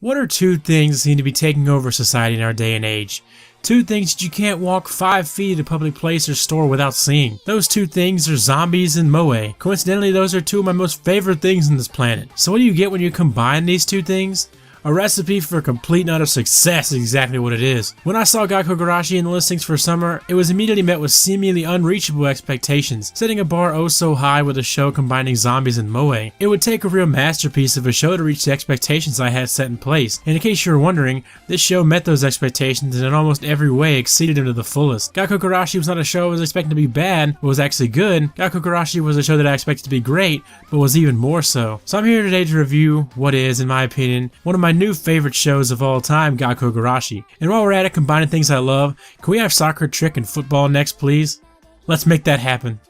What are two things that seem to be taking over society in our day and age? Two things that you can't walk 5 feet in a public place or store without seeing. Those two things are zombies and moe. Coincidentally, those are two of my most favorite things on this planet. So what do you get when you combine these two things? A recipe for complete and utter success is exactly what it is. When I saw Gakkou Gurashi in the listings for summer, it was immediately met with seemingly unreachable expectations, setting a bar oh so high with a show combining zombies and moe. It would take a real masterpiece of a show to reach the expectations I had set in place, and in case you were wondering, this show met those expectations and in almost every way exceeded them to the fullest. Gakkou Gurashi was not a show I was expecting to be bad, but was actually good. Gakkou Gurashi was a show that I expected to be great, but was even more so. So I'm here today to review what is, in my opinion, one of my new favorite shows of all time, Gakkou Gurashi. And while we're at it, combining things I love, can we have soccer, trick, and football next, please? Let's make that happen.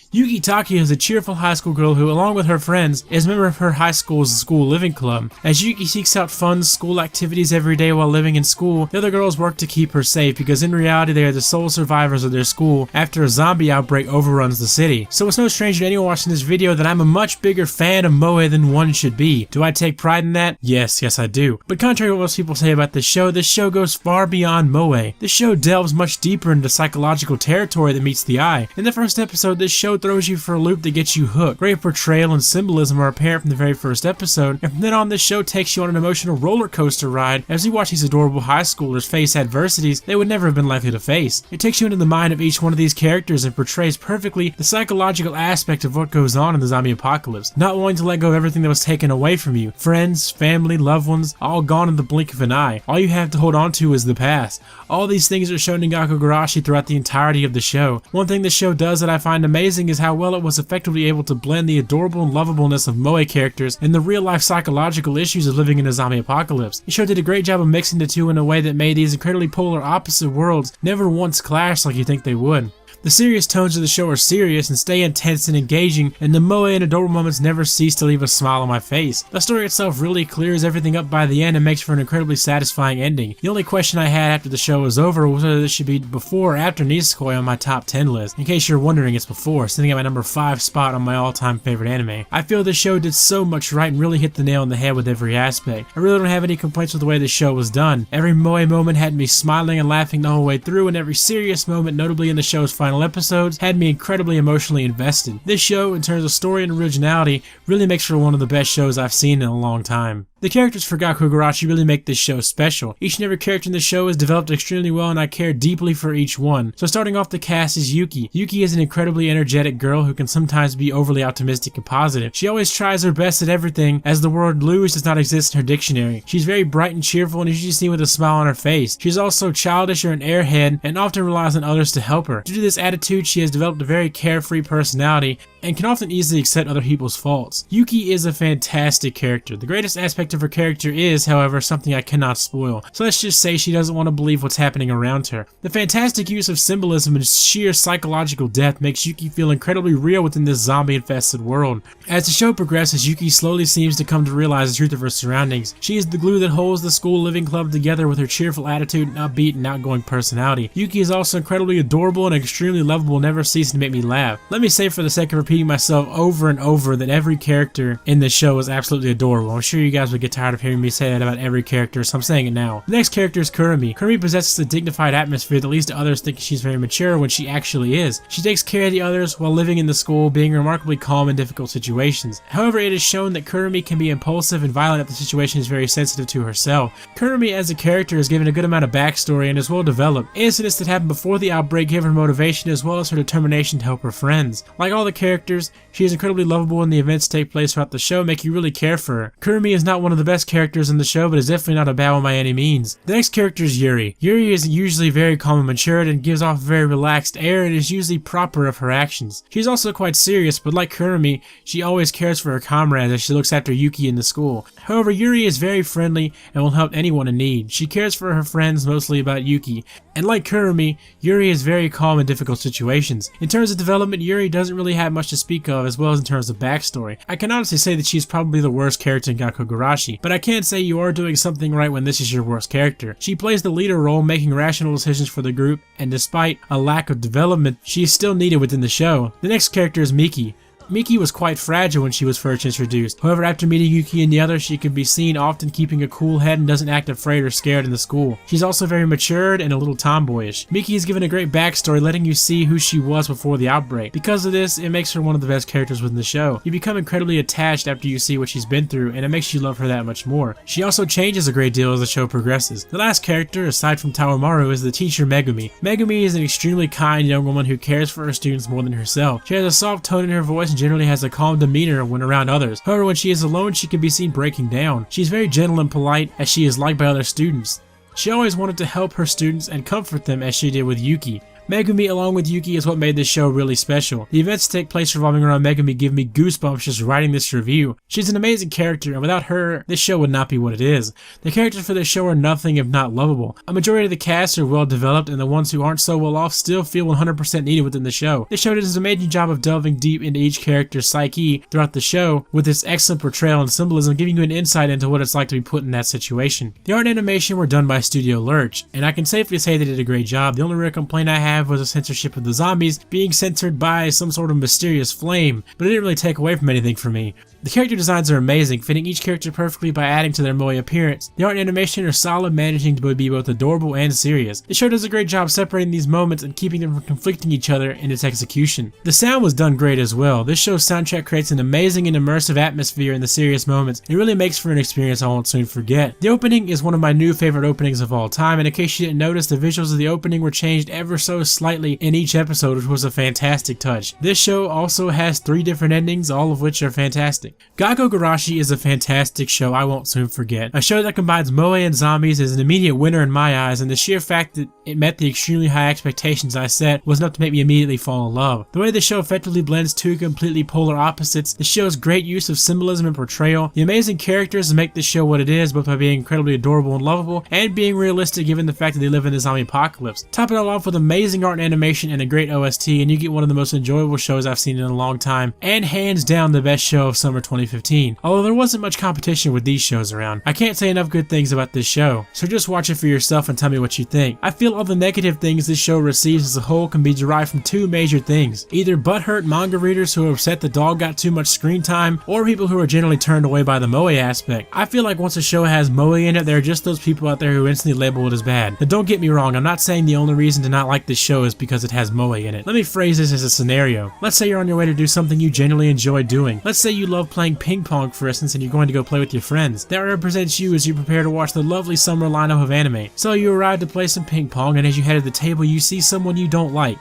Yuki Taki is a cheerful high school girl who, along with her friends, is a member of her high school's school living club. As Yuki seeks out fun school activities every day while living in school, the other girls work to keep her safe because in reality they are the sole survivors of their school after a zombie outbreak overruns the city. So it's no stranger to anyone watching this video that I'm a much bigger fan of moe than one should be. Do I take pride in that? Yes I do. But contrary to what most people say about this show goes far beyond moe. This show delves much deeper into psychological territory that meets the eye. In the first episode, this show throws you for a loop that gets you hooked. Great portrayal and symbolism are apparent from the very first episode, and from then on this show takes you on an emotional roller coaster ride as you watch these adorable high schoolers face adversities they would never have been likely to face. It takes you into the mind of each one of these characters and portrays perfectly the psychological aspect of what goes on in the zombie apocalypse. Not wanting to let go of everything that was taken away from you. Friends, family, loved ones, all gone in the blink of an eye. All you have to hold on to is the past. All these things are shown in Gakkou Gurashi throughout the entirety of the show. One thing the show does that I find amazing is how well it was effectively able to blend the adorable and lovableness of moe characters and the real-life psychological issues of living in a zombie apocalypse. The show did a great job of mixing the two in a way that made these incredibly polar opposite worlds never once clash like you think they would. The serious tones of the show are serious and stay intense and engaging, and the moe and adorable moments never cease to leave a smile on my face. The story itself really clears everything up by the end and makes for an incredibly satisfying ending. The only question I had after the show was over was whether this should be before or after Nisekoi on my top 10 list. In case you're wondering, it's before, sitting at my number 5 spot on my all-time favorite anime. I feel the show did so much right and really hit the nail on the head with every aspect. I really don't have any complaints with the way the show was done. Every moe moment had me smiling and laughing the whole way through, and every serious moment, notably in the show's final episodes, had me incredibly emotionally invested. This show, in terms of story and originality, really makes for one of the best shows I've seen in a long time. The characters for Gakkou Gurashi really make this show special. Each and every character in the show is developed extremely well and I care deeply for each one. So starting off the cast is Yuki. Yuki is an incredibly energetic girl who can sometimes be overly optimistic and positive. She always tries her best at everything, as the word lose does not exist in her dictionary. She's very bright and cheerful and is usually seen with a smile on her face. She's also childish or an airhead and often relies on others to help her. Due to this attitude, she has developed a very carefree personality and can often easily accept other people's faults. Yuki is a fantastic character. The greatest aspect of her character is, however, something I cannot spoil. So let's just say she doesn't want to believe what's happening around her. The fantastic use of symbolism and sheer psychological depth makes Yuki feel incredibly real within this zombie-infested world. As the show progresses, Yuki slowly seems to come to realize the truth of her surroundings. She is the glue that holds the school living club together with her cheerful attitude and upbeat and outgoing personality. Yuki is also incredibly adorable and extremely lovable, never ceasing to make me laugh. Let me say, for the sake of repeating myself over and over, that every character in this show is absolutely adorable. I'm sure you guys would get tired of hearing me say that about every character, so I'm saying it now. The next character is Kurumi. Kurumi possesses a dignified atmosphere that leads to others thinking she's very mature when she actually is. She takes care of the others while living in the school, being remarkably calm in difficult situations. However, it is shown that Kurumi can be impulsive and violent if the situation is very sensitive to herself. Kurumi as a character is given a good amount of backstory and is well developed. Incidents that happened before the outbreak give her motivation as well as her determination to help her friends. Like all the characters, she is incredibly lovable and the events take place throughout the show make you really care for her. Kurumi is not one of the best characters in the show, but is definitely not a bad one by any means. The next character is Yuri. Yuri is usually very calm and matured and gives off a very relaxed air and is usually proper of her actions. She's also quite serious, but like Kurumi, she always cares for her comrades as she looks after Yuki in the school. However, Yuri is very friendly and will help anyone in need. She cares for her friends, mostly about Yuki. And like Kurumi, Yuri is very calm in difficult situations. In terms of development, Yuri doesn't really have much to speak of, as well as in terms of backstory. I can honestly say that she's probably the worst character in Gakkou Gurashi. Gurashi, but I can say you are doing something right when this is your worst character. She plays the leader role, making rational decisions for the group, and despite a lack of development, she is still needed within the show. The next character is Miki. Miki was quite fragile when she was first introduced. However, after meeting Yuki and the others, she can be seen often keeping a cool head and doesn't act afraid or scared in the school. She's also very matured and a little tomboyish. Miki is given a great backstory, letting you see who she was before the outbreak. Because of this, it makes her one of the best characters within the show. You become incredibly attached after you see what she's been through, and it makes you love her that much more. She also changes a great deal as the show progresses. The last character, aside from Tawamaru, is the teacher Megumi. Megumi is an extremely kind young woman who cares for her students more than herself. She has a soft tone in her voice and generally has a calm demeanor when around others. However, when she is alone, she can be seen breaking down. She's very gentle and polite, as she is liked by other students. She always wanted to help her students and comfort them, as she did with Yuki. Megumi along with Yuki is what made this show really special. The events that take place revolving around Megumi give me goosebumps just writing this review. She's an amazing character, and without her, this show would not be what it is. The characters for this show are nothing if not lovable. A majority of the cast are well developed, and the ones who aren't so well off still feel 100% needed within the show. This show does an amazing job of delving deep into each character's psyche throughout the show, with its excellent portrayal and symbolism giving you an insight into what it's like to be put in that situation. The art and animation were done by Studio Lurch, and I can safely say they did a great job. The only real complaint I have was the censorship of the zombies being censored by some sort of mysterious flame, but it didn't really take away from anything for me. The character designs are amazing, fitting each character perfectly by adding to their moe appearance. The art and animation are solid, managing to be both adorable and serious. The show does a great job separating these moments and keeping them from conflicting each other in its execution. The sound was done great as well. This show's soundtrack creates an amazing and immersive atmosphere in the serious moments. It really makes for an experience I won't soon forget. The opening is one of my new favorite openings of all time, and in case you didn't notice, the visuals of the opening were changed ever so slightly in each episode, which was a fantastic touch. This show also has 3 different endings, all of which are fantastic. Gakkou Gurashi is a fantastic show I won't soon forget. A show that combines moe and zombies is an immediate winner in my eyes, and the sheer fact that it met the extremely high expectations I set was enough to make me immediately fall in love. The way the show effectively blends 2 completely polar opposites, the show's great use of symbolism and portrayal, the amazing characters make this show what it is, both by being incredibly adorable and lovable, and being realistic given the fact that they live in the zombie apocalypse. Top it all off with amazing art and animation and a great OST, and you get one of the most enjoyable shows I've seen in a long time, and hands down the best show of summer 2015. Although there wasn't much competition with these shows around. I can't say enough good things about this show, so just watch it for yourself and tell me what you think. I feel all the negative things this show receives as a whole can be derived from 2 major things. Either butthurt manga readers who are upset the dog got too much screen time, or people who are generally turned away by the moe aspect. I feel like once a show has moe in it, there are just those people out there who instantly label it as bad. Now don't get me wrong, I'm not saying the only reason to not like this show is because it has moe in it. Let me phrase this as a scenario. Let's say you're on your way to do something you genuinely enjoy doing. Let's say you love playing ping pong, for instance, and you're going to go play with your friends. That represents you as you prepare to watch the lovely summer lineup of anime. So you arrive to play some ping pong, and as you head to the table, you see someone you don't like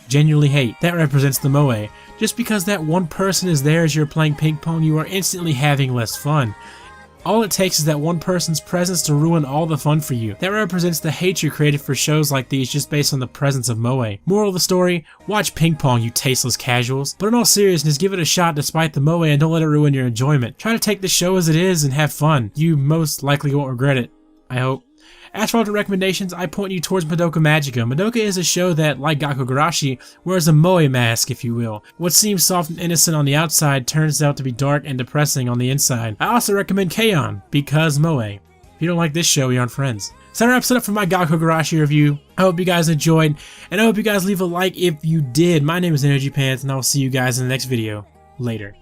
genuinely hate. That represents the moe. Just because that one person is there as you're playing ping pong, you are instantly having less fun. All it takes is that one person's presence to ruin all the fun for you. That represents the hate you created for shows like these just based on the presence of moe. Moral of the story, watch ping pong, you tasteless casuals. But in all seriousness, give it a shot despite the moe and don't let it ruin your enjoyment. Try to take the show as it is and have fun. You most likely won't regret it, I hope. As for other recommendations, I point you towards Madoka Magica. Madoka is a show that, like Gakkou Gurashi, wears a moe mask, if you will. What seems soft and innocent on the outside turns out to be dark and depressing on the inside. I also recommend K-On! Because moe. If you don't like this show, we aren't friends. So that wraps it up for my Gakkou Gurashi review. I hope you guys enjoyed, and I hope you guys leave a like if you did. My name is Energy Pants, and I will see you guys in the next video. Later.